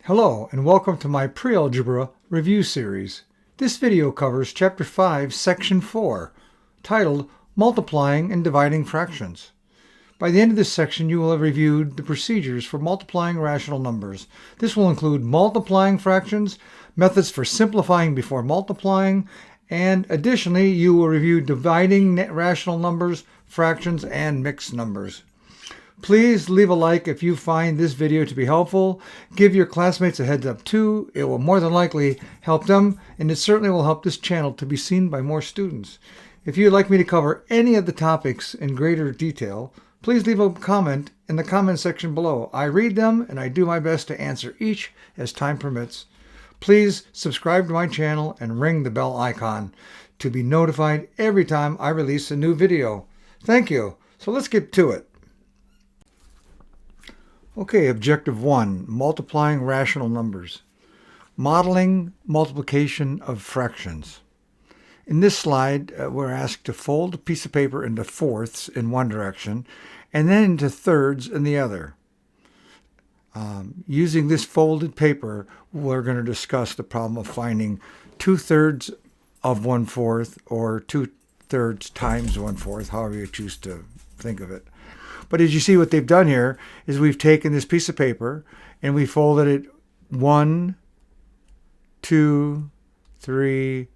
Hello and welcome to my Pre-Algebra review series. This video covers Chapter 5, Section 4, titled Multiplying and Dividing Fractions. By the end of this section, you will have reviewed the procedures for multiplying rational numbers. This will include multiplying fractions, methods for simplifying before multiplying, and additionally, you will review dividing rational numbers, fractions, and mixed numbers. Please leave a like if you find this video to be helpful. Give your classmates a heads up too. It will more than likely help them, and it certainly will help this channel to be seen by more students. If you'd like me to cover any of the topics in greater detail, please leave a comment in the comment section below. I read them and I do my best to answer each as time permits. Please subscribe to my channel and ring the bell icon to be notified every time I release a new video. Thank you. So let's get to it. Okay, Objective 1, multiplying rational numbers. Modeling multiplication of fractions. In this slide, we're asked to fold a piece of paper into fourths in one direction and then into thirds in the other. Using this folded paper, we're going to discuss the problem of finding 2/3 of 1/4 or 2/3 times 1/4, however you choose to think of it. But as you see, what they've done here is we've taken this piece of paper and we folded it 1, 2, 3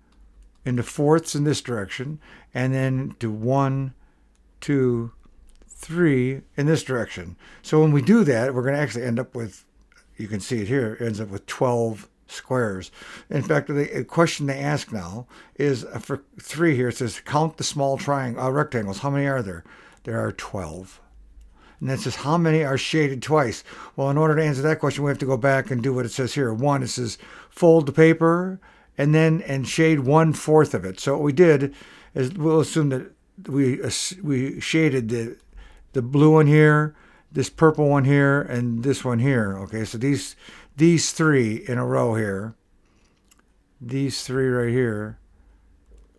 into fourths in this direction, and then to 1, 2, 3 in this direction. So when we do that, we're going to actually end up with, you can see it here, it ends up with 12 squares. In fact, the question they ask now is for 3 here, it says count the small rectangles. How many are there? There are 12. And that says, how many are shaded twice? Well, in order to answer that question, we have to go back and do what it says here. 1, it says fold the paper and shade 1/4 of it. So what we did is we'll assume that we shaded the blue one here, this purple one here, and this one here. Okay, so these 3 in a row here, these 3 right here,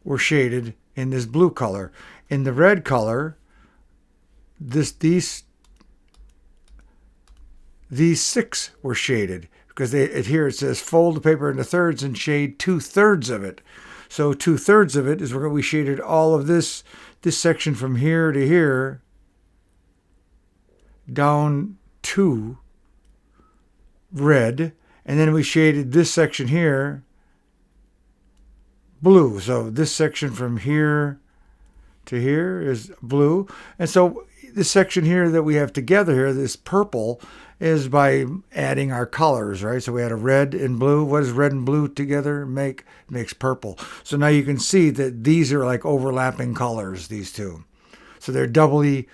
were shaded in this blue color. In the red color, these 6 were shaded because here it says fold the paper into thirds and shade 2/3 of it. So 2/3 of it is where we shaded all of this section from here to here down to red, and then we shaded this section here blue. So this section from here to here is blue, and so this section here that we have together here, this purple, is by adding our colors, right? So we had a red and blue. What does red and blue together make? It makes purple. So now you can see that these are like overlapping colors, these two. So they're doubly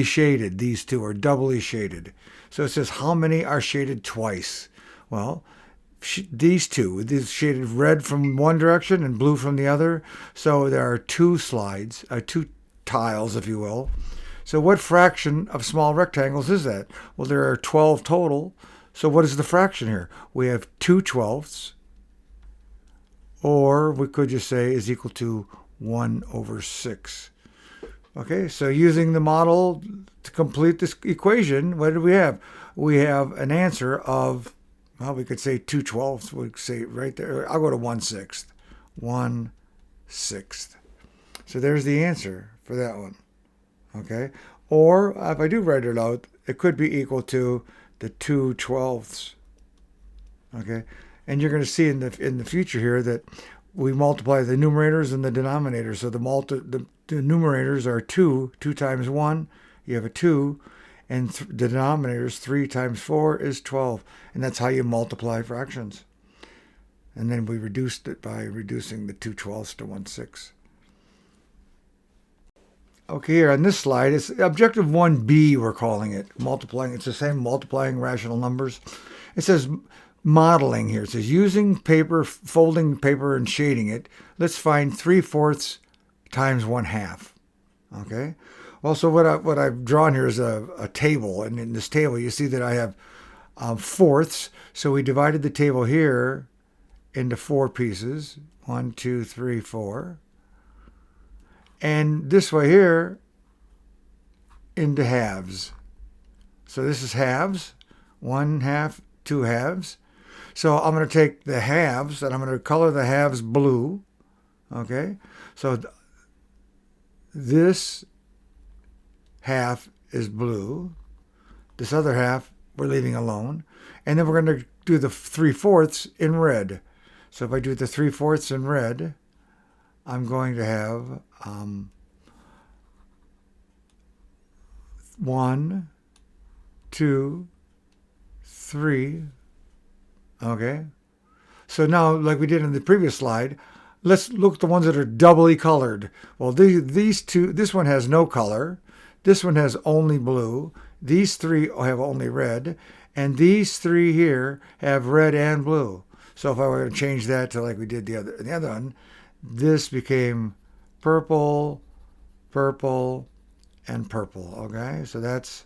shaded. These two are doubly shaded. So it says how many are shaded twice? Well, these shaded red from one direction and blue from the other. So there are 2 tiles, if you will. So what fraction of small rectangles is that? Well, there are 12 total. So what is the fraction here? We have 2/12, or we could just say is equal to 1/6. Okay, so using the model to complete this equation, what do we have? We have an answer of, well, we could say 2/12. We could say right there. I'll go to 1/6. 1/6. So there's the answer for that one. Okay, or if I do write it out, it could be equal to the 2/12. Okay, and you're going to see in the future here that we multiply the numerators and the denominators. So the numerators are 2 times 1. You have a 2, and the denominators 3 times 4 is 12, and that's how you multiply fractions. And then we reduced it by reducing the 2/12 to 1/6. Okay, here on this slide, it's Objective 1B, we're calling it. Multiplying, it's the same, multiplying rational numbers. It says modeling here. It says using paper, folding paper and shading it. Let's find 3/4 times 1/2. Okay? Well, so what I've drawn here is a table. And in this table, you see that I have fourths. So we divided the table here into 4 pieces. 1, 2, 3, 4. And this way here into halves. So this is halves, 1/2 two halves. So I'm going to take the halves and I'm going to color the halves blue. Okay, so this half is blue. This other half we're leaving alone. And then we're going to do the 3/4 in red. So if I do the 3/4 in red, I'm going to have 1, 2, 3. Okay. So now, like we did in the previous slide, let's look at the ones that are doubly colored. Well, these two, this one has no color. This one has only blue. These three have only red. And these three here have red and blue. So if I were to change that to like we did the other one, this became purple, purple, and purple. Okay, so that's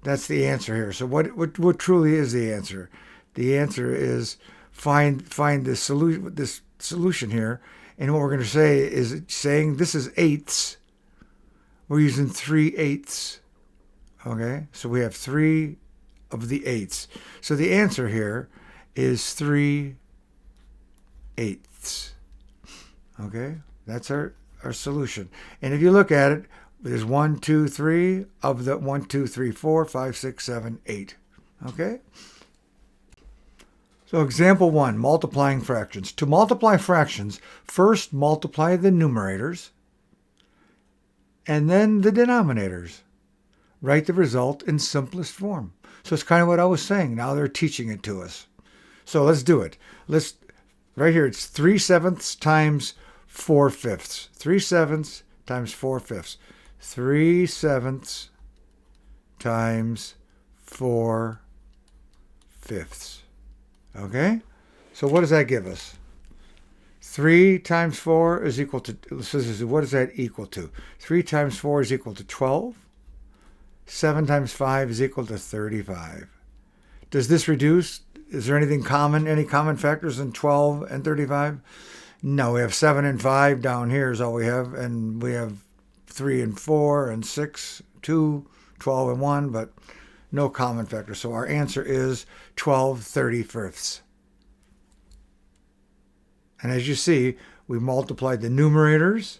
the answer here. So what truly is the answer? The answer is find this solution here, and what we're going to say is saying this is eighths. We're using 3/8. Okay, so we have 3 of the eighths. So the answer here is 3/8. Okay, that's our solution. And if you look at it, there's 1, 2, 3 of the 1, 2, 3, 4, 5, 6, 7, 8. Okay. So example 1, multiplying fractions. To multiply fractions, first multiply the numerators and then the denominators. Write the result in simplest form. So it's kind of what I was saying. Now they're teaching it to us. So let's do it. Right here, it's 3/7 times 4/5. 3/7 times 4/5. 3/7 times 4/5. Okay? So what does that give us? 3 times 4 is equal to, what is that equal to? 3 times 4 is equal to 12. 7 times 5 is equal to 35. Does this reduce? Is there anything common, any common factors in 12 and 35? No, we have 7 and 5 down here is all we have, and we have 3 and 4 and 6, 2, 12 and 1, but no common factor. So our answer is 12/35. And as you see, we multiplied the numerators,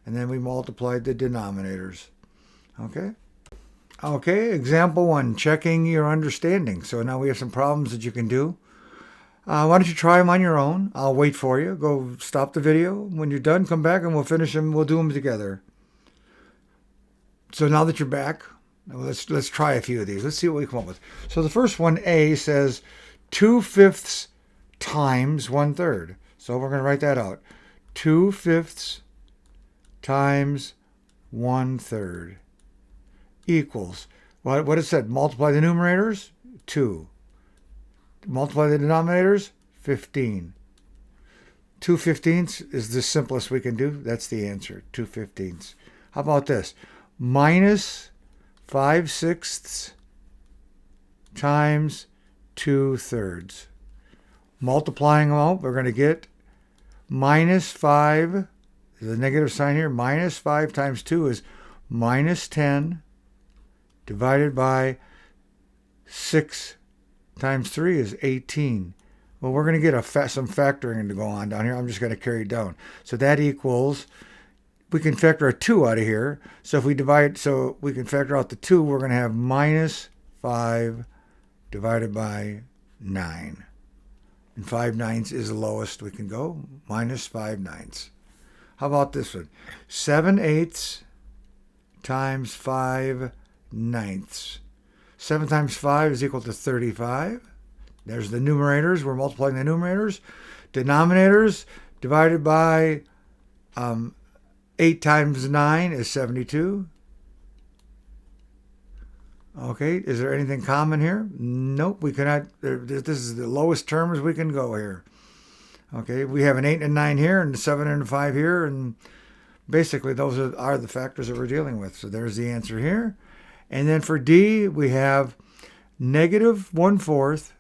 and then we multiplied the denominators. Okay? Okay, example 1, checking your understanding. So now we have some problems that you can do. Why don't you try them on your own? I'll wait for you. Go stop the video. When you're done, come back and we'll finish them. We'll do them together. So now that you're back, let's try a few of these. Let's see what we come up with. So the first one, A, says 2/5 times 1/3. So we're going to write that out. 2/5 times 1/3 equals, what it said, multiply the numerators, 2. Multiply the denominators, 15. 2/15 is the simplest we can do. That's the answer, 2/15. How about this? Minus 5/6 times 2/3. Multiplying them out, we're going to get minus 5, the negative sign here, minus 5 times 2 is minus 10, divided by 6 times 3 is 18. Well, we're going to get some factoring to go on down here. I'm just going to carry it down. So that equals, we can factor a 2 out of here. So if we divide, so we can factor out the 2, we're going to have minus 5 divided by 9. And 5/9 is the lowest we can go, minus 5/9. How about this one? 7/8 times 5/9. 7 times 5 is equal to 35. There's the numerators. We're multiplying the numerators. Denominators divided by 8 times 9 is 72. Okay, is there anything common here? Nope, we cannot. This is the lowest terms we can go here. Okay, we have an 8 and a 9 here, and a 7 and a 5 here, and basically those are the factors that we're dealing with. So there's the answer here. And then for D, we have negative 1/4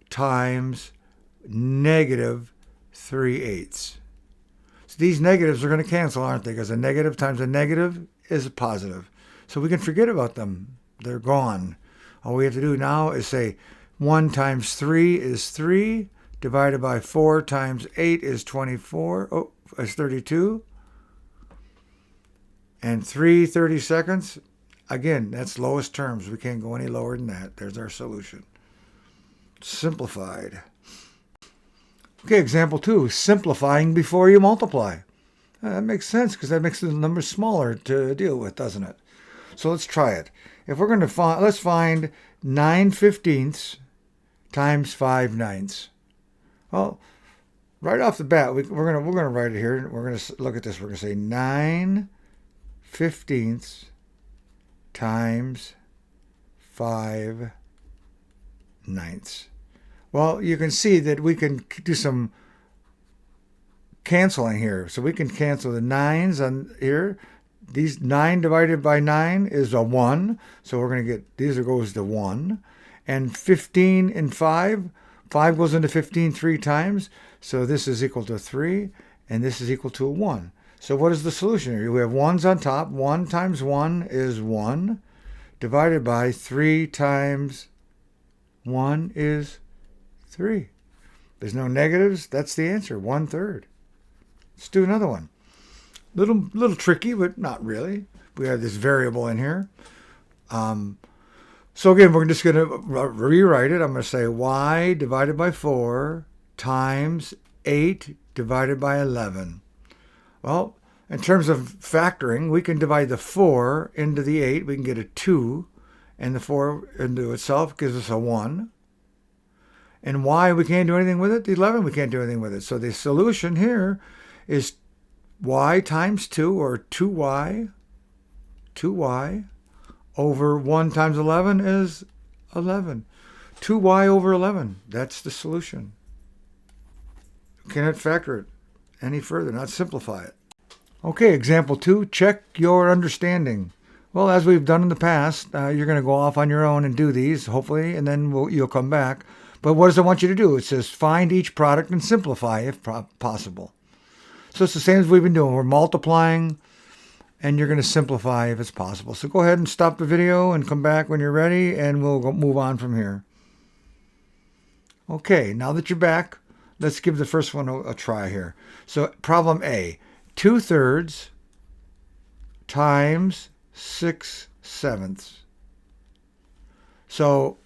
times negative 3/8. So these negatives are going to cancel, aren't they? Because a negative times a negative is a positive. So we can forget about them. They're gone. All we have to do now is say 1 times 3 is 3, divided by 4 times 8 is 24, is 32, and 30 seconds. Again, that's lowest terms. We can't go any lower than that. There's our solution. Simplified. Okay, example 2, simplifying before you multiply. That makes sense because that makes the number smaller to deal with, doesn't it? So let's try it. If we're going to find, let's find 9/15 times 5/9. Well, right off the bat, we're gonna write it here. We're gonna look at this. We're gonna say 9/15 times 5/9. Well, you can see that we can do some canceling here. So we can cancel the 9s on here. These 9 divided by 9 is a 1. So we're going to get, these goes to 1. And 15 and 5 goes into 15 3 times. So this is equal to 3. And this is equal to a 1. So what is the solution here? We have 1s on top. 1 times 1 is 1. Divided by 3 times 1 is 3. There's no negatives. That's the answer, 1/3. Let's do another one. Little tricky, but not really. We have this variable in here. So again, we're just going to rewrite it. I'm going to say y divided by 4 times 8 divided by 11. Well, in terms of factoring, we can divide the 4 into the 8. We can get a 2, and the 4 into itself gives us a 1. And y, we can't do anything with it. The 11, we can't do anything with it. So the solution here is y times 2, or 2y over 1 times 11 is 11. 2y over 11, that's the solution. You cannot factor it any further, not simplify it. Okay, example 2, check your understanding. Well, as we've done in the past, you're going to go off on your own and do these, hopefully, and then you'll come back. But what does it want you to do? It says find each product and simplify if possible. So it's the same as we've been doing. We're multiplying, and you're going to simplify if it's possible. So go ahead and stop the video and come back when you're ready, and we'll move on from here. Okay, now that you're back, let's give the first one a try here. So problem A, 2/3 times 6/7. So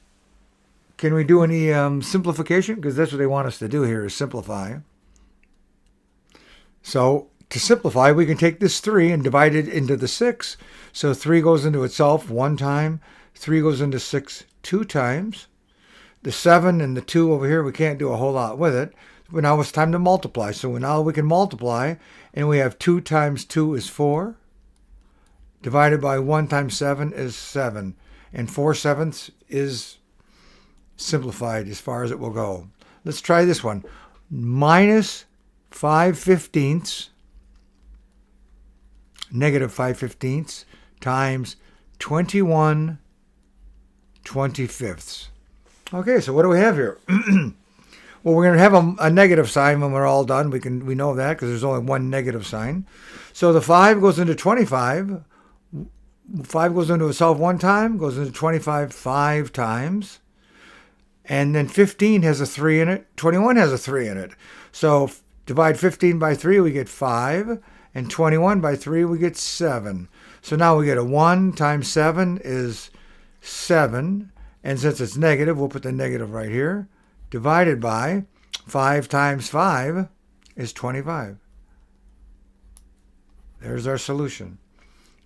can we do any simplification? Because that's what they want us to do here, is simplify. So to simplify, we can take this 3 and divide it into the 6. So 3 goes into itself 1 time. 3 goes into 6 2 times. The 7 and the 2 over here, we can't do a whole lot with it. But now it's time to multiply. So now we can multiply, and we have 2 times 2 is 4. Divided by 1 times 7 is 7. And 4/7 is simplified as far as it will go. Let's try this one. Minus 5/15, negative 5/15 times 21/25. Okay, so what do we have here? Well, we're going to have a negative sign when we're all done. We know that because there's only one negative sign. So the 5 goes into 25. 5 goes into itself 1 time, goes into 25 5 times. And then 15 has a 3 in it. 21 has a 3 in it. So divide 15 by 3, we get 5. And 21 by 3, we get 7. So now we get a 1 times 7 is 7. And since it's negative, we'll put the negative right here. Divided by 5 times 5 is 25. There's our solution.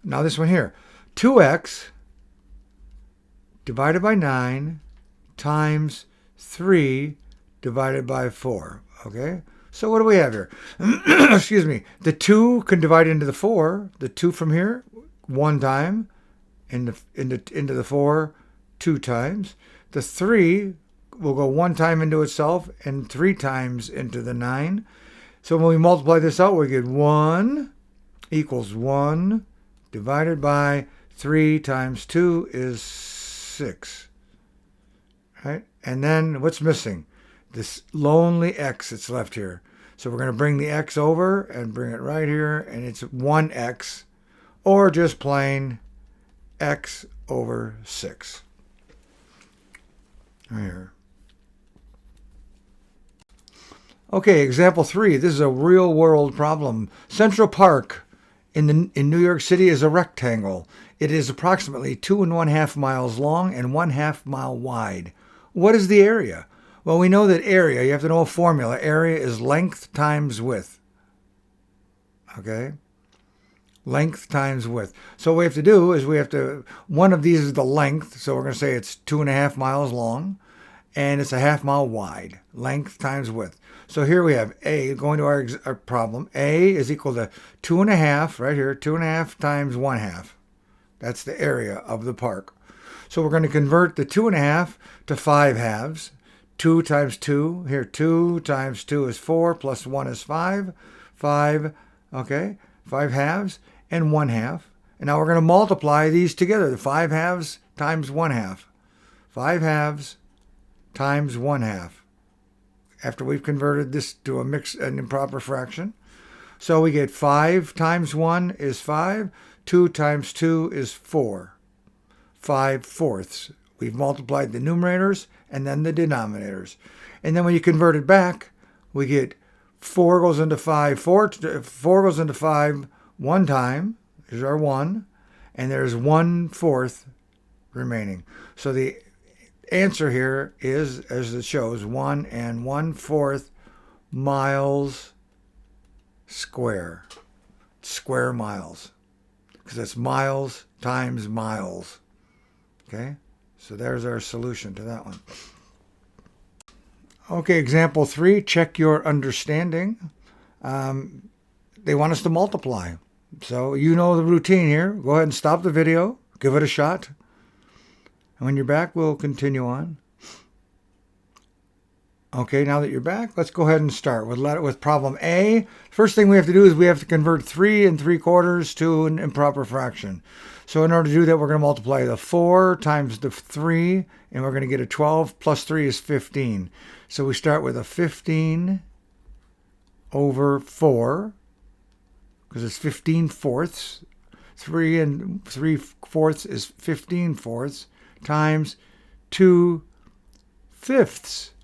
Now this one here. 2x divided by 9 times 3 divided by 4. Okay? So what do we have here? Excuse me. The 2 can divide into the 4. The 2 from here, 1 time. Into the 4, 2 times. The 3 will go 1 time into itself and 3 times into the 9. So when we multiply this out, we get 1 equals 1 divided by 3 times 2 is 6. Right? And then what's missing? This lonely x that's left here. So we're going to bring the x over and bring it right here, and it's 1x, or just plain x over 6. Right here. Okay, example 3. This is a real-world problem. Central Park in New York City is a rectangle. It is approximately 2.5 miles long and 1/2 mile wide. What is the area? Well, we know that area, you have to know a formula. Area is length times width. Okay? Length times width. So what we have to do is one of these is the length, so we're going to say it's 2.5 miles long, and it's a 1/2 mile wide. Length times width. So here we have A, going to our problem. A is equal to 2.5, right here, 2.5 times 1/2. That's the area of the park. So we're going to convert the 2.5 to 5 halves. 2 times 2, here 2 times 2 is 4, plus 1 is 5. 5, okay, 5 halves and 1/2. And now we're going to multiply these together. The 5 halves times 1/2. 5 halves times 1/2. After we've converted this to an improper fraction. So we get 5 times 1 is 5. 2 times 2 is 4. 5/4. We've multiplied the numerators and then the denominators. And then when you convert it back, we get 4 goes into 5. 4 goes into 5 one time. There's our 1. And there's 1/4 remaining. So the answer here is, as it shows, 1 1/4 miles square. Square miles. Because it's miles times miles. Okay? So there's our solution to that one. Okay, example 3, check your understanding. They want us to multiply. So you know the routine here. Go ahead and stop the video. Give it a shot. And when you're back, we'll continue on. Okay, now that you're back, let's go ahead and start with problem A. First thing we have to do is we have to convert 3 3/4 to an improper fraction. So in order to do that, we're going to multiply the 4 times the 3, and we're going to get a 12 plus 3 is 15. So we start with a 15 over 4, because it's 15/4. 3 3/4 is 15/4 times 2/5.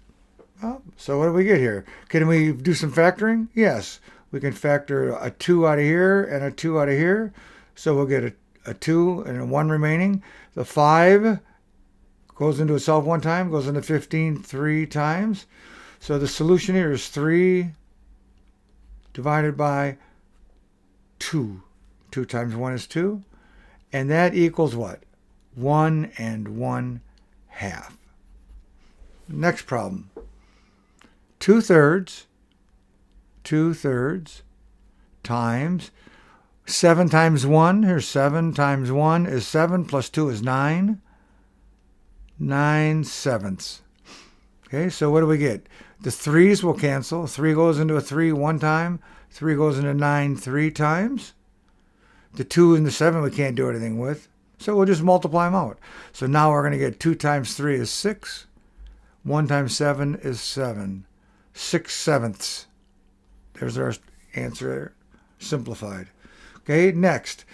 Oh, so what do we get here? Can we do some factoring? Yes. We can factor a 2 out of here and a 2 out of here. So we'll get a 2 and a 1 remaining. The 5 goes into itself one time, goes into 15 3 times. So the solution here is 3 divided by 2. 2 times 1 is 2. And that equals what? 1 1/2. Next problem. 2/3 times 7 times 1. Here's 7 times 1 is 7 plus 2 is 9. 9/7. Okay, so what do we get? The 3's will cancel. 3 goes into a 3 one time. 3 goes into 9 3 times. The 2 and the 7 we can't do anything with. So we'll just multiply them out. So now we're going to get 2 times 3 is 6. 1 times 7 is 7. 6/7. There's our answer simplified. Okay, next.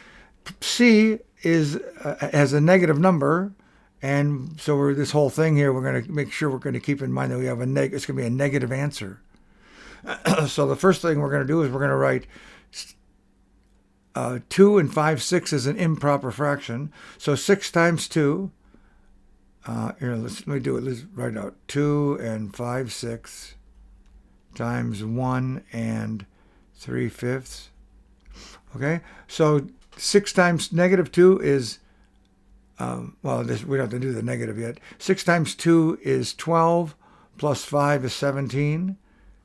C has a negative number, and so this whole thing here, we're going to make sure we're going to keep in mind that we have it's going to be a negative answer. So the first thing we're going to do is we're going to write 2 and 5/6 is an improper fraction. So 6 times 2, here, let me do it. Let's write out 2 and 5/6 times 1 3/5. Okay, so 6 times negative 2 is, we don't have to do the negative yet. 6 times 2 is 12, plus 5 is 17.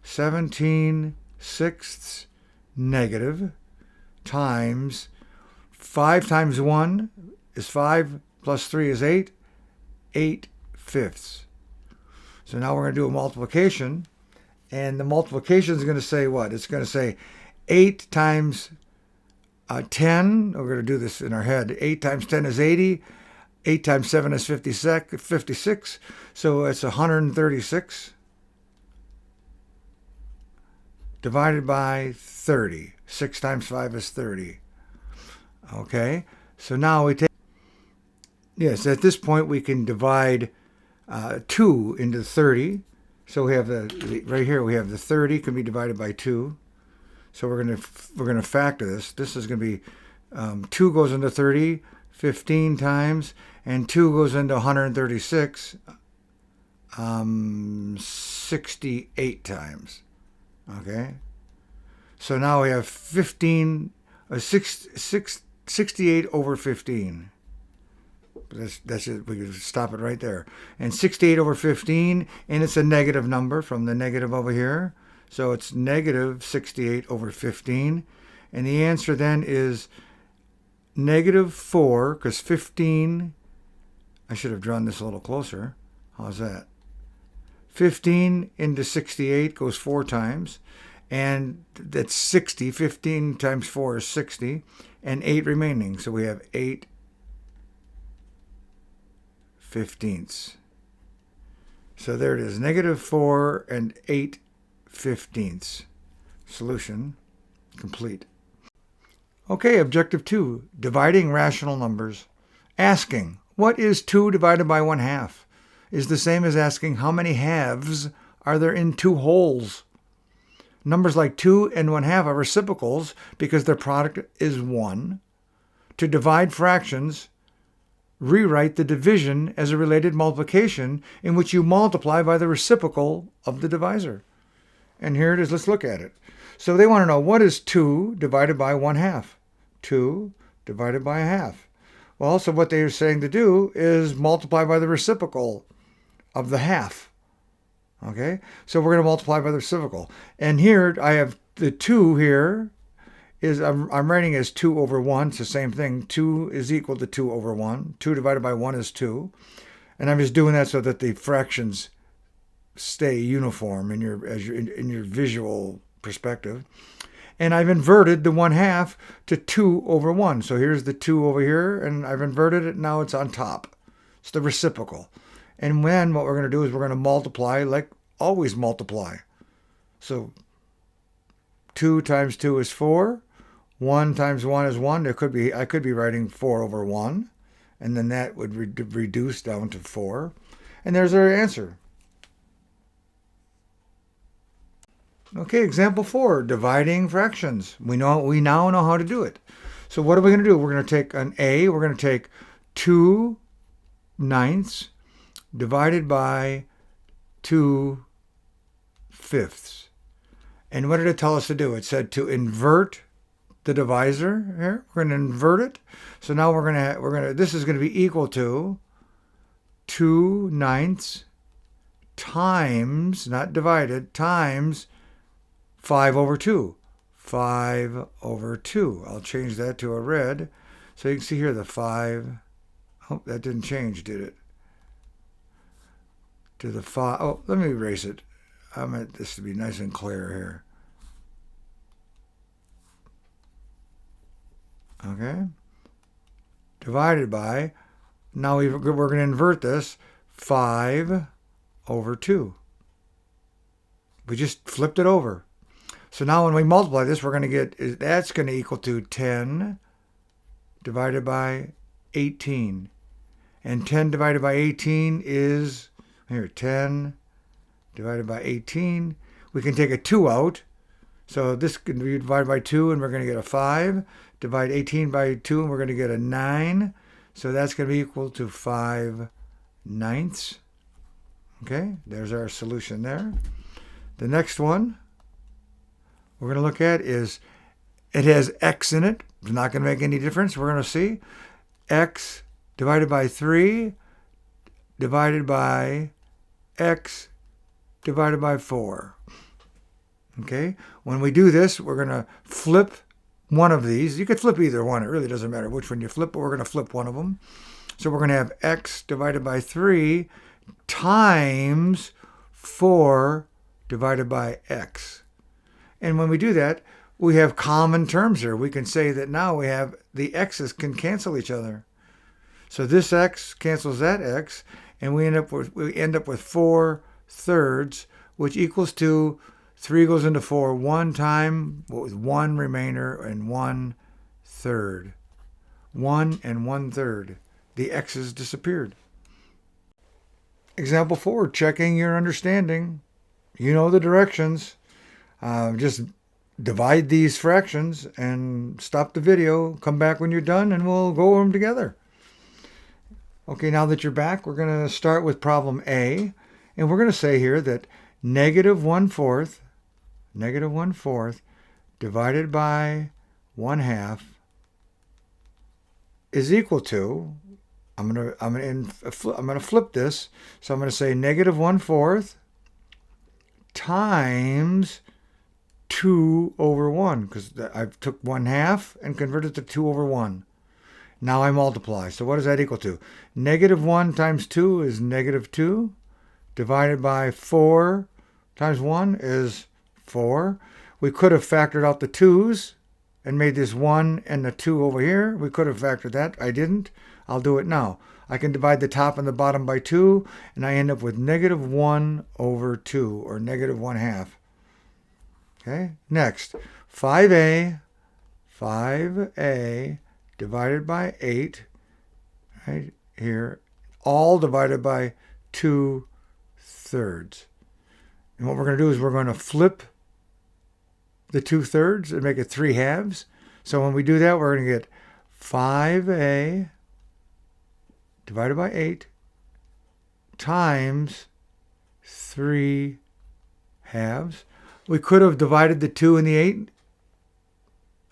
17/6 negative times 5 times 1 is 5, plus 3 is 8. 8/5. So now we're going to do a multiplication. And the multiplication is going to say what? It's going to say 8 times 10. We're going to do this in our head. 8 times 10 is 80. 8 times 7 is 56. So it's 136 divided by 30. 6 times 5 is 30. Okay. So now we take Yes, at this point we can divide 2 into 30. So we have right here we have the 30 can be divided by 2. So we're gonna factor this. This is gonna be 2 goes into 30 15 times, and 2 goes into 136 68 times. Okay. So now we have 68 over 15. That's it. We can stop it right there. And 68 over 15, and it's a negative number from the negative over here. So it's negative 68 over 15. And the answer then is negative 4, because 15, I should have drawn this a little closer. How's that? 15 into 68 goes 4 times. And that's 60. 15 times 4 is 60. And 8 remaining. So we have 8 fifteenths. So there it is, negative 4 and 8 fifteenths. Solution complete. Okay, objective 2, dividing rational numbers. Asking, what is 2 divided by 1/2? Is the same as asking how many halves are there in 2 wholes? Numbers like 2 and 1/2 are reciprocals because their product is 1. To divide fractions, rewrite the division as a related multiplication in which you multiply by the reciprocal of the divisor. And here it is. Let's look at it. So they want to know, what is 2 divided by 1/2? 2 divided by 1/2. Well, so what they're saying to do is multiply by the reciprocal of the half. Okay, so we're going to multiply by the reciprocal. And here I have the 2 here. I'm writing as 2 over 1. It's the same thing. 2 is equal to 2 over 1. 2 divided by 1 is 2. And I'm just doing that so that the fractions stay uniform in your visual perspective. And I've inverted the 1/2 to 2 over 1. So here's the 2 over here, and I've inverted it. Now it's on top. It's the reciprocal. And then what we're going to do is we're going to multiply like always multiply. So 2 times 2 is 4. 1 times 1 is 1. I could be writing 4 over 1, and then that would reduce down to 4. And there's our answer. Okay, example 4, dividing fractions. We now know how to do it. So what are we going to do? We're going to take an A. We're going to take 2 ninths divided by 2 fifths. And what did it tell us to do? It said to invert the divisor here. We're going to invert it. So now this is going to be equal to 2 ninths times, not divided, times 5 over 2. 5 over 2. I'll change that to a red. So you can see here the 5. Oh, that didn't change, did it? To the 5. Oh, let me erase it. I want this to be nice and clear here. Okay. Divided by, now we're going to invert this, 5 over 2. We just flipped it over. So now when we multiply this, we're going to get, that's going to equal to 10 divided by 18. And 10 divided by 18 is, here, 10 divided by 18. We can take a 2 out. So this can be divided by 2, and we're going to get a 5. Divide 18 by 2, and we're going to get a 9. So that's going to be equal to 5 ninths. Okay, there's our solution there. The next one we're going to look at is, it has x in it. It's not going to make any difference. We're going to see x divided by 3 divided by x divided by 4. Okay, when we do this, we're going to flip one of these. You could flip either one. It really doesn't matter which one you flip, but we're going to flip one of them. So we're going to have x divided by 3 times 4 divided by x. And when we do that, we have common terms here. We can say that now we have the x's can cancel each other. So this x cancels that x, and we end up with 4 thirds, which equals to 3 goes into 4 one time with 1 remainder and 1 third. 1 and 1 third. The x's disappeared. Example 4, checking your understanding. You know the directions. Just divide these fractions and stop the video. Come back when you're done and we'll go over them together. Okay, now that you're back, we're going to start with problem A. And we're going to say here that negative 1/4 divided by 1/2 is equal to, I'm going to flip this. So I'm going to say negative 1/4 times 2/1, because I took 1/2 and converted it to 2/1. Now I multiply. So what does that equal to? Negative 1 times 2 is negative 2, divided by 4 times 1 is 4. We could have factored out the 2's and made this 1 and the 2 over here. We could have factored that. I didn't. I'll do it now. I can divide the top and the bottom by 2, and I end up with negative 1/2, or negative 1/2. Okay, next, 5a divided by 8, right here, all divided by 2/3. And what we're going to do is we're going to flip the 2/3 and make it 3/2. So when we do that, we're going to get 5a divided by 8 times 3/2. We could have divided the 2 and the 8.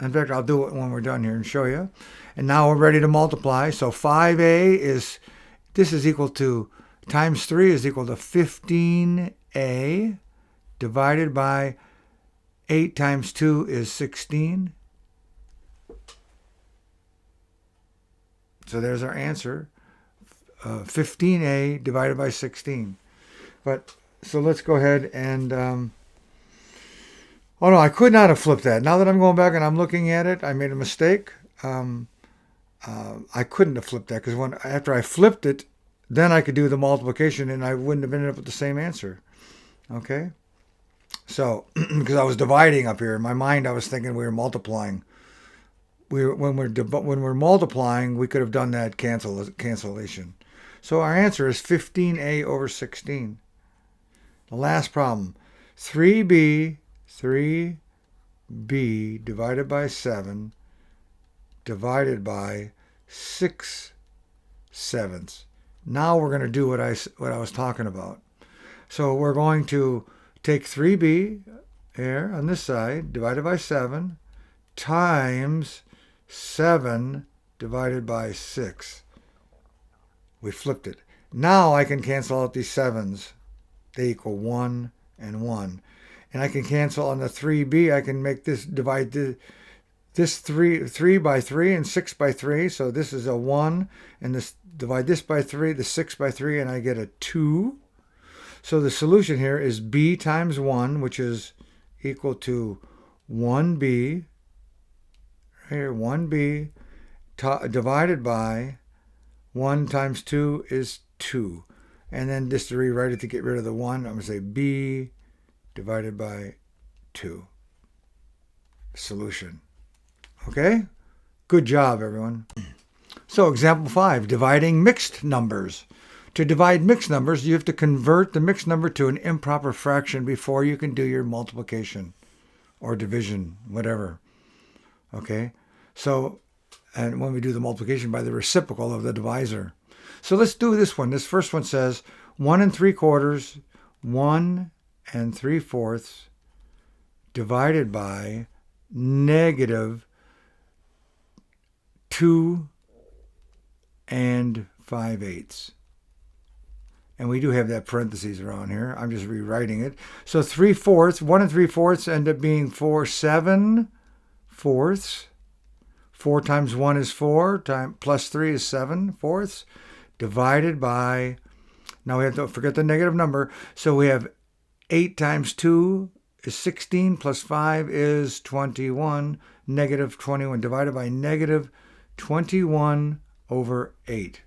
In fact, I'll do it when we're done here and show you. And now we're ready to multiply. So 5a this is equal to, times 3 is equal to 15a divided by 8 times 2 is 16. So there's our answer, 15a divided by 16. But so let's go ahead and, oh no, I could not have flipped that. Now that I'm going back and I'm looking at it, I made a mistake. I couldn't have flipped that, because after I flipped it, then I could do the multiplication and I wouldn't have ended up with the same answer. Okay? So, because I was dividing up here, in my mind I was thinking we were multiplying. When we're multiplying, we could have done that cancellation. So our answer is 15a over 16. The last problem, 3b divided by 7 divided by 6/7. Now we're going to do what I was talking about. So we're going to take 3b here on this side divided by 7 times 7 divided by 6. We flipped it. Now I can cancel out these 7's. They equal 1 and 1. And I can cancel on the 3b. I can make this, divide this 3 by 3 and 6 by 3. So this is a 1. And this, divide this by 3, the 6 by 3, and I get a 2. So the solution here is b times 1, which is equal to 1b. Here, 1b divided by 1 times 2 is 2. And then just to rewrite it to get rid of the 1, I'm going to say b divided by 2. Solution. Okay? Good job, everyone. So example 5, dividing mixed numbers. To divide mixed numbers, you have to convert the mixed number to an improper fraction before you can do your multiplication or division, whatever. Okay? So, and when we do the multiplication by the reciprocal of the divisor. So let's do this one. This first one says 1 3/4, 1 3/4 divided by negative 2 5/8. And we do have that parentheses around here. I'm just rewriting it. So 3/4, 1 3/4 end up being 4 7/4. 4 times 1 is 4, plus 3 is 7/4, divided by, now we have to forget the negative number, so we have 8 times 2 is 16, plus 5 is 21, negative 21, divided by negative 21 over 8.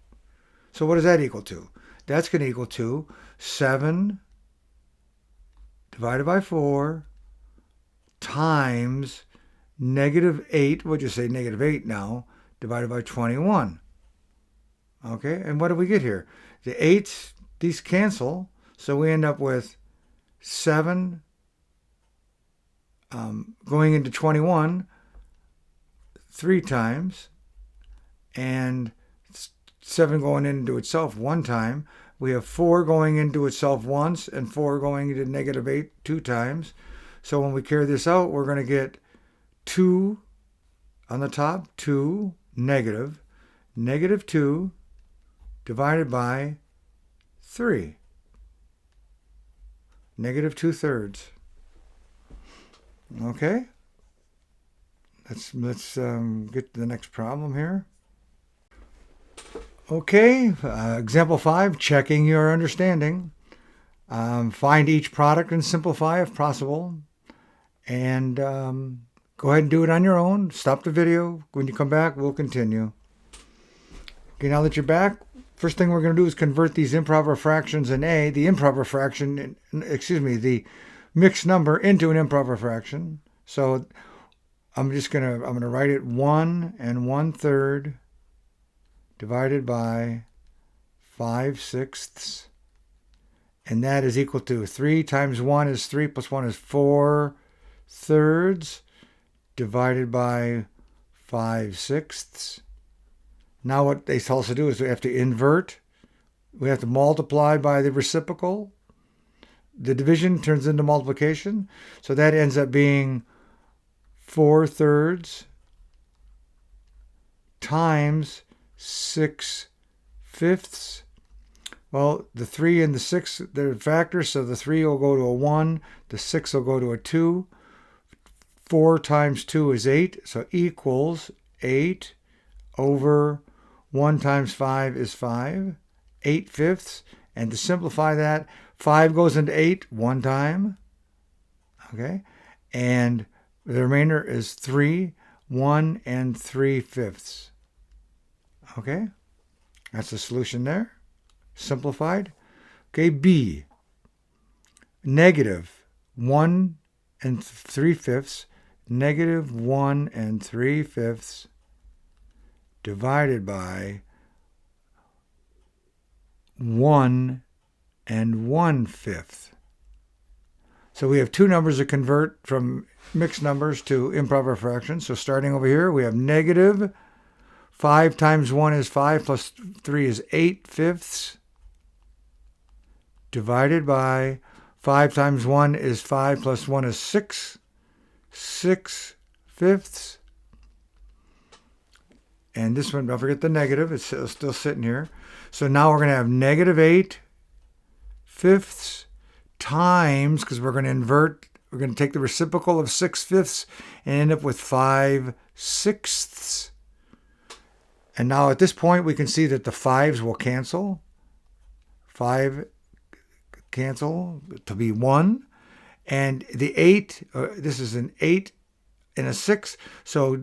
So what does that equal to? That's going to equal to 7 divided by 4 times negative 8, we'll just say negative 8 now, divided by 21. Okay, and what do we get here? The 8s, these cancel, so we end up with 7 going into 21 3 times, and 7 going into itself 1 time. We have 4 going into itself once, and 4 going into negative 8 2 times. So when we carry this out, we're going to get 2 on the top, 2, negative 2 divided by 3, negative 2/3. Okay, let's get to the next problem here. Okay, example 5, checking your understanding. Find each product and simplify if possible. And go ahead and do it on your own. Stop the video. When you come back, we'll continue. Okay, now that you're back, first thing we're going to do is convert these improper fractions in A, the mixed number into an improper fraction. So I'm going to write it 1 1/3 divided by 5/6, and that is equal to 3 times 1 is 3 plus 1 is 4/3 divided by 5/6. Now what they tell us to do is we have to invert. We have to multiply by the reciprocal. The division turns into multiplication. So that ends up being 4/3 times 6/5. Well, the 3 and the 6, they're factors, so the 3 will go to a 1, the 6 will go to a 2. 4 times 2 is 8, so equals 8 over 1 times 5 is 5, 8/5. And to simplify that, 5 goes into 8 one time, okay? And the remainder is 3, 1 3/5. Okay? That's the solution there. Simplified. Okay, B. Negative 1 3/5. Negative 1 3/5 divided by 1 1/5. So we have two numbers to convert from mixed numbers to improper fractions. So starting over here, we have negative 5 times 1 is 5 plus 3 is 8/5 divided by 5 times 1 is 5 plus 1 is 6, 6/5. And this one, don't forget the negative, it's still sitting here. So now we're going to have negative 8/5 times, because we're going to invert, we're going to take the reciprocal of 6/5 and end up with 5/6. And now at this point, we can see that the 5s will cancel. 5 cancel to be 1. And the 8, this is an 8 and a 6. So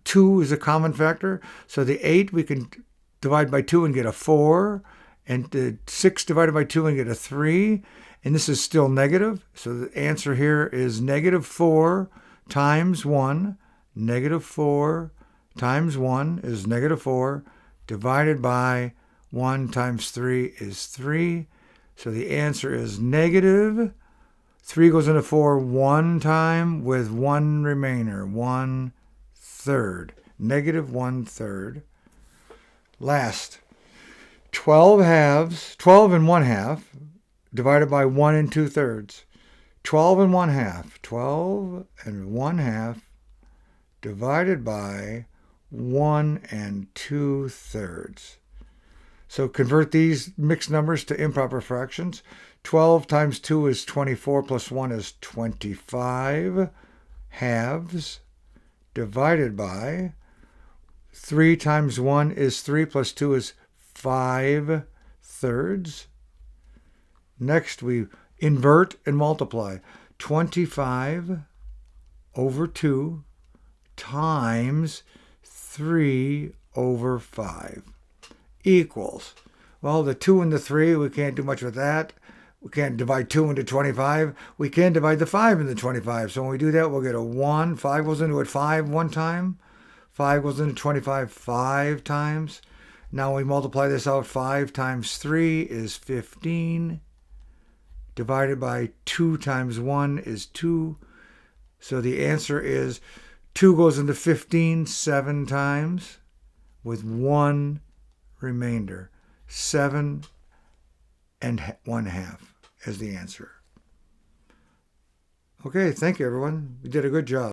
2 is a common factor. So the 8 we can divide by 2 and get a 4. And the 6 divided by 2 and get a 3. And this is still negative. So the answer here is negative 4 times 1. Negative 4 times 1 is negative 4 divided by 1 times 3 is 3. So the answer is negative. 3 goes into 4 one time with 1 remainder, 1/3. Negative 1/3. Last, 12 and 1/2 divided by 1 2/3. 12 and 1/2. 12 and 1/2 divided by 1 2/3. So convert these mixed numbers to improper fractions. 12 times 2 is 24 plus 1 is 25 halves divided by 3 times 1 is 3 plus 2 is 5/3. Next we invert and multiply. 25 over 2 times 3 over 5 equals, well, the 2 and the 3, we can't do much with that. We can't divide 2 into 25. We can divide the 5 into 25. So when we do that, we'll get a 1. 5 goes into it 5 one time. 5 goes into 25 5 times. Now we multiply this out. 5 times 3 is 15. Divided by 2 times 1 is 2. So the answer is 2 goes into 15 7 times with 1 remainder. 7 and 1/2 is the answer. Okay, thank you, everyone. You did a good job.